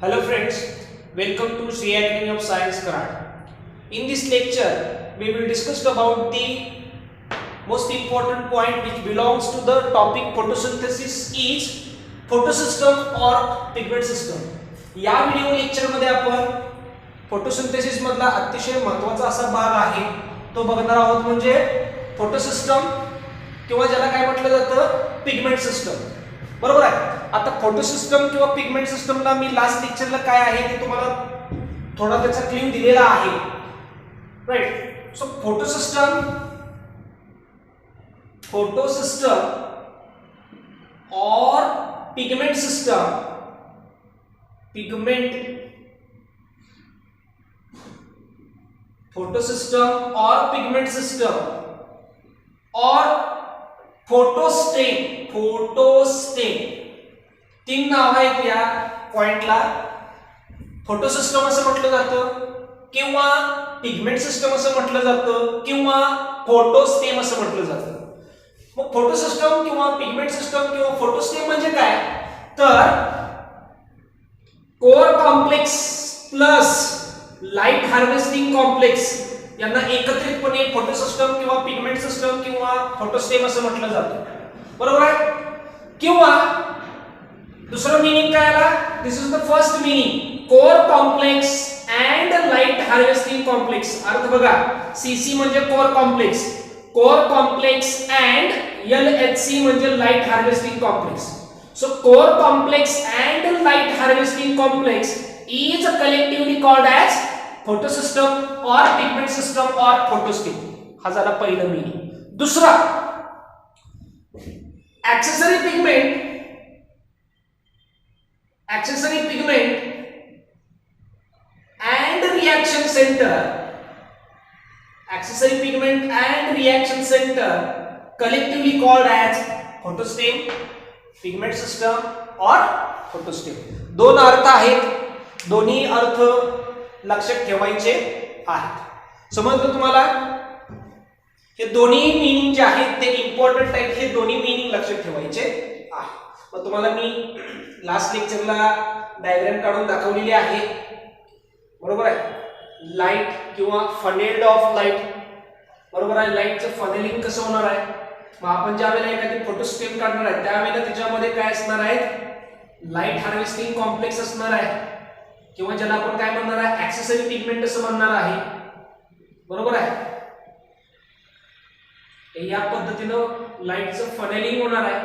Hello friends, welcome to Sri Academy of Science Karad. In this lecture, we will discuss about the most important point which belongs to the topic photosynthesis is photosystem or pigment system. या video lecture मध्ये आपण photosynthesis मधला अतिशय महत्त्वाचा असा भाग आहे तो बघणार आहोत म्हणजे फोटोसिस्टम किंवा ज्याला काय म्हटलं जातं पिगमेंट सिस्टम. बरोबर आहे. आता फोटोसिस्टम किंवा पिगमेंट सिस्टमला मी लास्ट लेक्चरला काय आहे ते तुम्हाला थोडा त्याचा क्लू दिलेला आहे. राइट. सो फोटोसिस्टम और पिगमेंट सिस्टम फोटोसिस्टम और पिगमेंट सिस्टम और फोटोस्टेम तीन नाव आहेत या पॉइंटला. फोटोसिस्टम असं म्हटलं जातं किंवा पिगमेंट सिस्टम असं म्हटलं जातं किंवा फोटोस्टेम असं म्हटलं जातं. मग फोटोसिस्टम किंवा पिगमेंट सिस्टम किंवा फोटोस्टेम म्हणजे काय तर core complex plus light harvesting complex यांना एकत्रितपणे फोटोसिस्टम किंवा पिगमेंट सिस्टम किंवा फोटोस्टेम असं म्हटलं जातं. बरोबर आहे. किंवा दुसरं मीनिंग काय आला. This is the first meaning core complex and light harvesting complex. अर्थ बघा सीसी म्हणजे कोर कॉम्प्लेक्स अँड LHC म्हणजे light harvesting complex. So core complex and light harvesting complex is collectively called as photosystem or pigment system or photostem. हा झाला पहिला meaning. दुसरा accessory pigment and reaction center collectively called as photostem, pigment system और फोटोस्टेम. दोन अर्थ आहेत. दोन्ही अर्थ लक्षात ठेवायचे आहेत. समजलं तुम्हाला. हे दोन्ही मीनिंग जे आहेत ते इम्पॉर्टंट आहेत. हे दोन्ही मीनिंग लक्षात ठेवायचे आहेत. मग तुम्हाला मी लास्ट लेक्चरला डायग्राम काढून दाखवलेली आहे. बरोबर आहे. लाईट किंवा फनेल्ड ऑफ लाईट. बरोबर आहे. लाईटचं फनेलिंग कसं होणार आहे. मग आपण ज्या वेळेला एखादी फोटोस्टेम काढणार आहे त्यावेळेला त्याच्यामध्ये काय असणार आहे लाइट हार्वेस्टिंग कॉम्प्लेक्स असणार आहे किंवा ज्याला आपण काय म्हणणार आहे ऍक्सेसरी पिगमेंट असं म्हणणार आहे. बरोबर आहे. या पद्धतीनं लाईटचं फनेलिंग होणार आहे.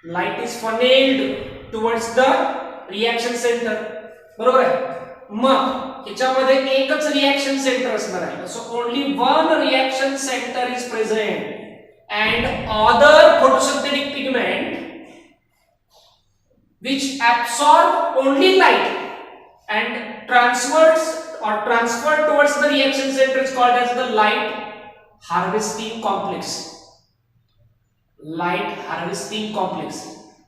Light is funnelled towards the reaction centre. बरोबर आहे. मग याच्यामध्ये एकच रिएक्शन सेंटर असणार आहे. So only one reaction centre is present and other photosynthetic pigment which absorb only light and transfer towards the reaction center is called as the light harvesting complex.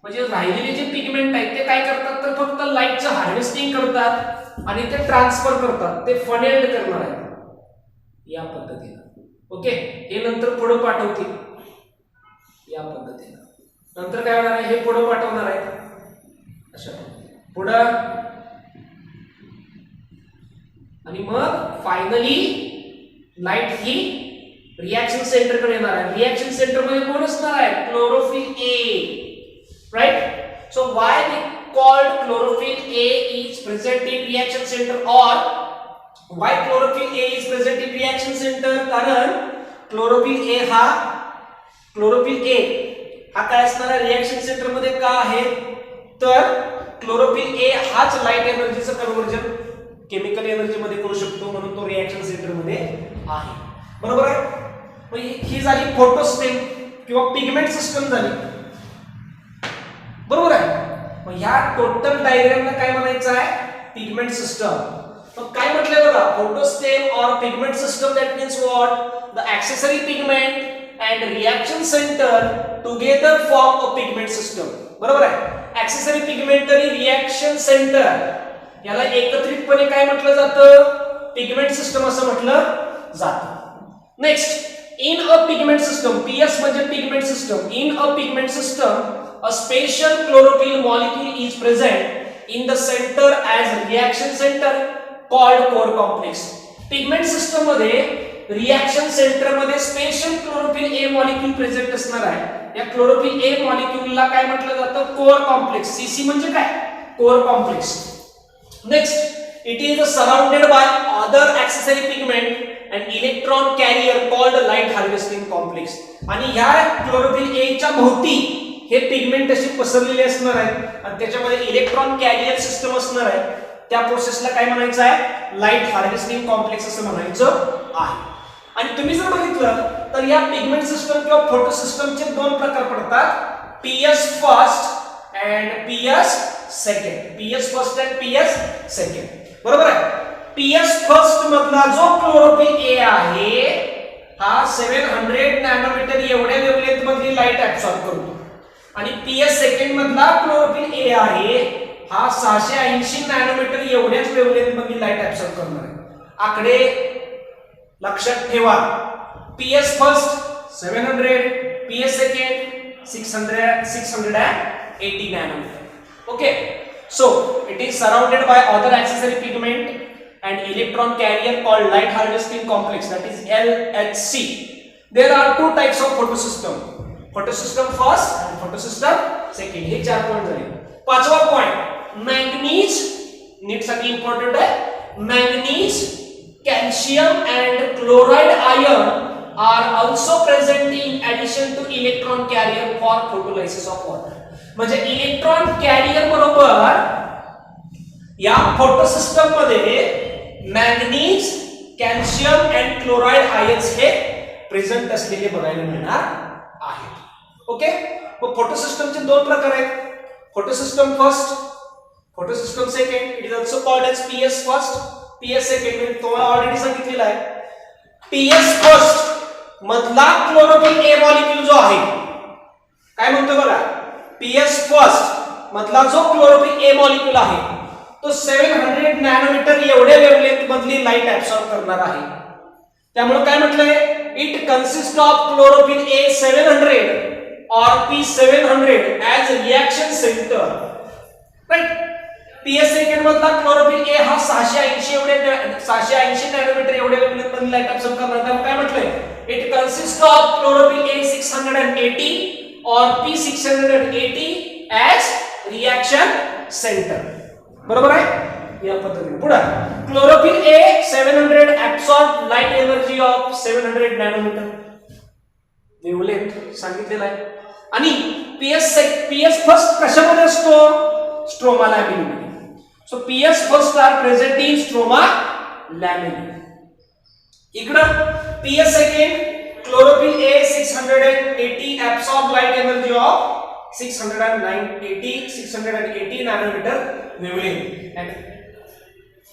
म्हणजे राहिलेले जे पिगमेंट आहेत ते काय करतात तर फक्त लाईटचं हार्वेस्टिंग करतात आणि ते ट्रान्सफर करतात. ते फनेल्ड करणार आहेत या पद्धतीने. ओके. हे नंतर पुढे पाठवतील या पद्धतीने. नंतर काय होणार आहे हे पुढे पाठवणार आहे अशा पुढे आणि मग फायनली लाईट ही रिएक्शन सेंटर कडे येणार आहे. रिएक्शन सेंटर मध्ये कोण असणार आहे chlorophyll A. Right. So why they called chlorophyll A is present in reaction centre और why chlorophyll A is present in reaction centre कारण क्लोरोफिल ए हा काय असणार आहे रिएक्शन सेंटर मध्ये का आहे तर क्लोरोफिल ए हाच लाइट एनर्जीचं कन्वर्जन केमिकल एनर्जी मध्ये करू शकतो म्हणून तो रिएक्शन सेंटर मध्ये आहे. बरोबर आहे. मग ही झाली फोटोस्टेम किंवा पिगमेंट सिस्टम झाली. बरोबर आहे. मग ह्या टोटल डायग्रामला काय म्हणायचं आहे पिगमेंट सिस्टम. मग काय म्हटलंय बघा फोटोस्टेम और pigment system that means what the accessory pigment and reaction center together form a pigment system. बरोबर आहे. ऍक्सेसरी पिगमेंट आणि रिएक्शन सेंटर याला एकत्रितपणे काय म्हटलं जातं पिगमेंट सिस्टम असं म्हटलं जातं. Next in a pigment system. PS म्हणजे pigment system. In a pigment system a special chlorophyll molecule is present in the center as reaction center called core complex. Pigment system मध्ये reaction centre मध्ये special chlorophyll A molecule present असणार आहे. या chlorophyll A मॉलिक्यूलला काय म्हटलं जातं? Core complex. CC म्हणजे काय? Core complex. Next, it is surrounded by other accessory pigment and electron carrier called light harvesting complex. आणि ह्या क्लोरोफिल ए च्या भोवती हे पिगमेंट अशी पसरलेले असणार आहेत आणि त्याच्यामध्ये इलेक्ट्रॉन कॅरियर सिस्टम असणार आहे. त्या प्रोसेसला काय म्हणायचं आहे? लाईट हार्वेस्टिंग कॉम्प्लेक्स असं म्हणायचं आहे. आणि तुम्ही जर बघितलं तर या पिगमेंट सिस्टम किंवा फोटो सिस्टमचे दोन प्रकार पडतात, PS first and PS second. PS first and PS second. बरोबर आहे. पीएस फर्स्ट मधला जो क्लोरोफिल ए आहे हा 700 नॅनोमीटर एवढ्या वेव्हलेंथ मधली लाईट ऍब्सॉर्ब करतो आणि पीएस सेकंड मधला क्लोरोफिल ए आहे हा 680 नॅनोमीटर एवढ्याच वेव्हलेंथ मधली लाईट ऍब्सॉर्ब करणार आहे. आकडे लक्षात ठेवा. PS first 700, PS second 680 nanometre. Okay. So it is surrounded by other accessory pigment and electron carrier called light harvesting complex, that is LHC. There are two types of photosystem. Photosystem first and photosystem second. हे चार point झाले. पाचवा point, manganese नीट साठी important आहे. Manganese, calcium and chloride iron are also present in addition to electron carrier for photolysis of water. म्हणजे electron carrier बरोबर या photo system मध्ये manganese, calcium and chloride ions हे प्रेझेंट असलेले बघायला मिळणार आहेत. ओके. मग फोटो सिस्टमचे दोन प्रकार आहेत, photo system first, photo system second. It is also called as PS first, PS second. मी तुम्हाला ऑलरेडी सांगितलेलं आहे. पीएस फर्स्ट मधला क्लोरोफिल ए मॉलिक्यूल जो आहे काय म्हणतो बघा, पीएस फर्स्ट मधला जो क्लोरोफिल ए मॉलिक्यूल आहे तो 700 नॅनोमीटर एवढ्या वेव्हलेंथ मधली लाईट ऍब्सॉर्ब करणार आहे. त्यामुळे काय म्हटलंय, it consist of chlorophyll A 700 और P700 as reaction centre. Right. PS second मधला क्लोरोफिल ए हा 680 नॅनोमीटर एवढ्या वेव्हलेंथ मधली लाईट ऍब्सॉर्ब करणार. त्यामुळे काय म्हटलंय, it consist of chlorophyll A 680 और P680 as reaction center. बरोबर आहे. या पद्धतीने पुढे chlorophyll A 700 absorb light energy of 700 nanometre wavelength सांगितलेलं आहे. आणि पीएस फर्स्ट कशामध्ये असतो? Stroma lamellae. So PS first are present in stroma lamellae. इकडं PS second chlorophyll A 680 absorb light energy of 680 nanometer wavelength and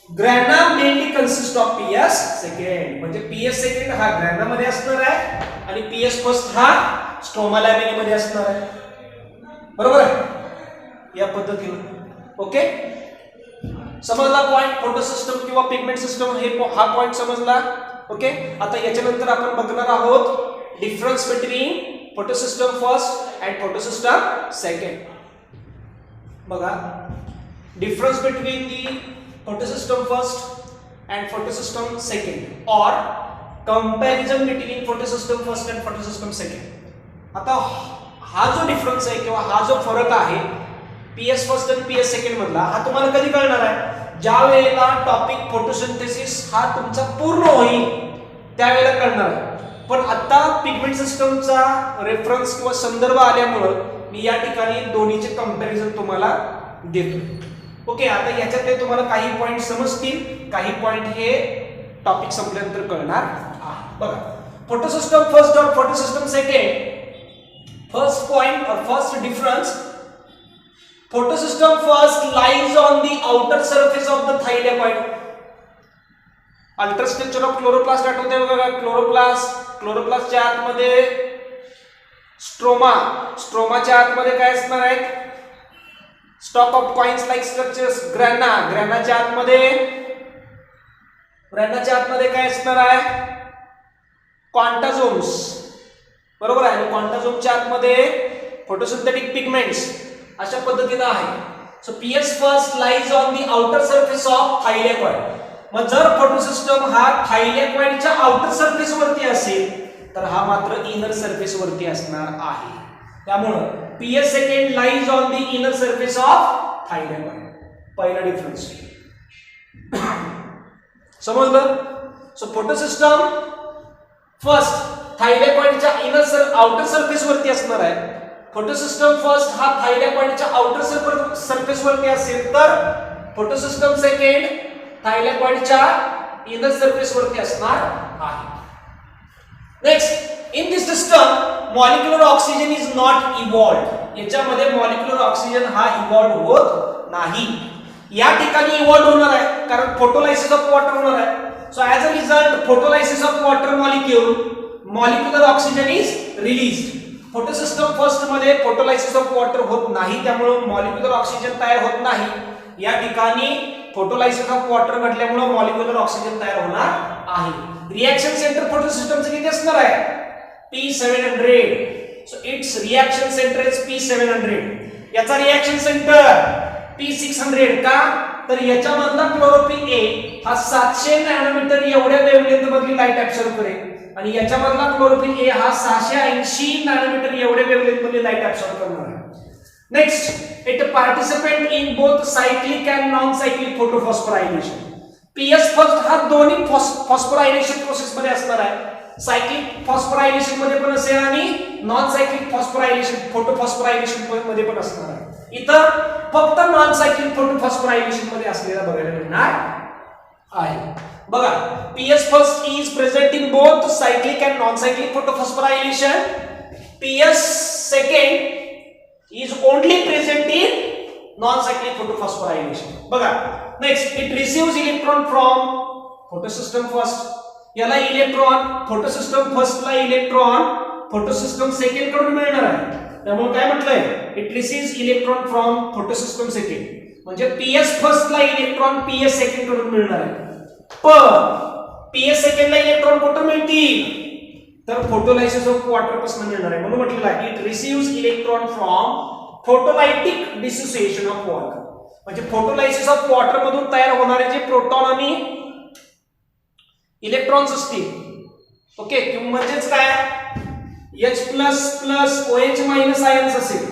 grana mainly consist of PS second. म्हणजे PS second हा grana मध्ये असणार आहे आणि PS first हा stroma lamina मध्ये असणार आहे. बरोबर आहे या पद्धतीने. ओके. समजला पॉइंट. फोटो सिस्टम किंवा पिगमेंट सिस्टम हे हा पॉइंट समजला. ओके. आता याच्यानंतर आपण बघणार आहोत difference between photo system first and photo system second. बघा, difference between the photo system first and photo system second और comparison between photo system first and photo system second. आता हा जो डिफरन्स आहे किंवा हा जो फरक आहे पीएस फर्स्ट आणि पीएस सेकंड मधला, हा तुम्हाला कधी कळणार आहे? ज्या वेळेला टॉपिक फोटोसिंथेसिस हा तुमचा पूर्ण होईल त्यावेळेला कळणार आहे. पण आता पिगमेंट सिस्टमचा रेफरन्स किंवा संदर्भ आल्यामुळे मी या ठिकाणी दोन्हीचे कंपॅरिझन तुम्हाला देतो. ओके. आता याच्यात तुम्हाला काही पॉइंट समजतील, काही पॉइंट हे टॉपिक संपल्यानंतर कळणार आहे. बघा, फोटो सिस्टम फर्स्ट और photo system second. First point और first difference, photosystem first lies on the outer surface of the thylakoid. Alter structure of chloroplast आठवते बघा. क्लोरोप्लास्टच्या आतमध्ये स्ट्रोमा, स्ट्रोमाच्या आतमध्ये काय असणार आहेत? Stack of coins like structures. ग्रॅनाच्या आतमध्ये काय असणार आहे? क्वांटाझोम्स. बरोबर आहे. क्वांटाझोमच्या आतमध्ये फोटोसिंथेटिक पिगमेंट्स अशा पद्धतीने आहे. So PS first lies on the outer surface of थायलॅकॉइड. मग जर फोटोसिस्टम हा थायलॅकॉइडच्या आउटर सरफेस वरती असेल तर हा मात्र इनर सरफेस वरती असणार आहे. त्यामुळे PS second lies on the inner surface of thylakoid. पहिला डिफरन्स समजलं. सो फोटोसिस्टम फर्स्ट थायलॅकॉइडच्या आउटर सरफेस वरती असणार आहे. फोटोसिस्टम फर्स्ट हा थायलॅकॉइडच्या आउटर सरफेस वरती असेल तर फोटोसिस्टम सेकंड थायलॅकॉइडच्या इनर सरफेस वरती असणार आहे. Next, in this system molecular oxygen is not evolved. याच्यामध्ये मॉलिक्युलर ऑक्सिजन हा इव्हॉल्व होत नाही. या ठिकाणी इव्हॉल्व होणार आहे कारण फोटोलायसिस ऑफ वॉटर होणार आहे. So as a result photolysis of water molecular oxygen is released. Photosystem first मध्ये फोटोलायसिस ऑफ वॉटर होत नाही त्यामुळे मॉलिक्युलर ऑक्सिजन तयार होत नाही. या ठिकाणी फोटोलायसिस ऑफ वॉटर घडल्यामुळे मॉलिक्युलर ऑक्सिजन तयार होणार आहे. रिएक्शन सेंटर फोटोसिस्टमचं किती असणार आहे? P700. So it's reaction centre is P700. याचा रिएक्शन सेंटर P600 का? तर याच्यामधला क्लोरोफिल ए हा 700 नॅनोमीटर एवढ्या वेव्हलेंथ मधली लाईट ऍब्सॉर्ब करेल आणि याच्यामधला क्लोरोफिल ए हा 680 नॅनोमीटर एवढ्या वेव्हलेंथ मधली लाईट ऍब्सॉर्ब करणार आहे. Next, it participate in both cyclic and non cyclic photophosphorylation. PS first हा दोन्ही फॉस्फोरायलेशन प्रोसेस मध्ये असणार आहे. सायक्लिक फॉस्फोरायलेशन मध्ये पण असेल आणि नॉन सायक्लिक फॉस्फोरायलेशन फोटोफॉस्फोरायलेशन मध्ये पण असणार आहे. इथं फक्त नॉन सायक्लिक फोटोफॉस्फोरायलेशन मध्ये असलेला बघायला मिळणार आहे. बघा, PS first is present in both cyclic and non cyclic photophosphorylation. PS second is only present in non-cyclic photophosphorylation. बघा, next it receives electron from photosystem first. याला इलेक्ट्रॉन photosystem first ला electron photosystem second कडून मिळणार आहे. त्यामुळे काय म्हटलंय? It receives electron from photosystem second. म्हणजे PS first ला इलेक्ट्रॉन PS second कडून मिळणार आहे. पण PS second ला इलेक्ट्रॉन कुठून मिळतील? तर फोटोलायसिस ऑफ वॉटर पासून मिळणार आहे. म्हणून म्हटलेलं आहे it receives electron from photolytic dissociation of water. म्हणजे फोटोलायसिस ऑफ वॉटर मधून तयार होणारे जे प्रोटॉन आणि इलेक्ट्रॉन्स असतील, ओके, म्हणजेच काय H++OH- आयन्स असेल,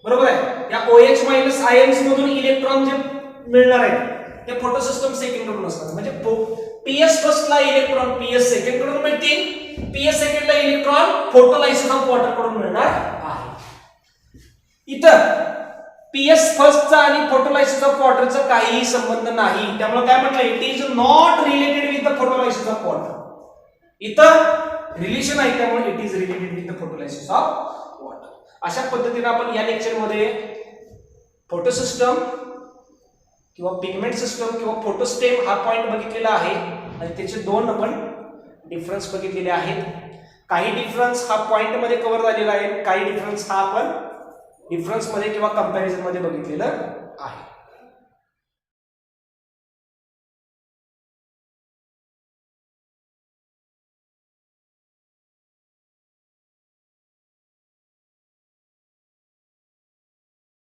बरोबर आहे. या OH- आयन्स मधून इलेक्ट्रॉन जे मिळणार आहेत ते फोटोसिस्टम सेकंड कडून असतात. म्हणजे पीएस फर्स्ट ला इलेक्ट्रॉन पीएस सेकंड कडून मिळतील, पीएस सेकंड ला इलेक्ट्रॉन फोटोलायसिस ऑफ वॉटर कडून मिळणार आहे. इथं पीएस फर्स्ट चा आणि फोटोलायसिस ऑफ वॉटरचा काहीही संबंध नाही. त्यामुळे काय म्हटलं, it is not related with the photolysis of water. इथं रिलेशन आहे त्यामुळे it is related with the photolysis of water. अशा पद्धतीने आपण या लेक्चर मध्ये फोटोसिस्टम किंवा पिगमेंट सिस्टम किंवा फोटोस्टेम हा पॉइंट बघितलेला आहे आणि त्याचे दोन आपण डिफरन्स बघितलेले आहेत. काही डिफरन्स हा पॉइंट मध्ये कव्हर झालेला आहे, काही डिफरन्स हा आपण डिफरन्स मध्ये किंवा कंपॅरिझन मध्ये बघितलेलं आहे.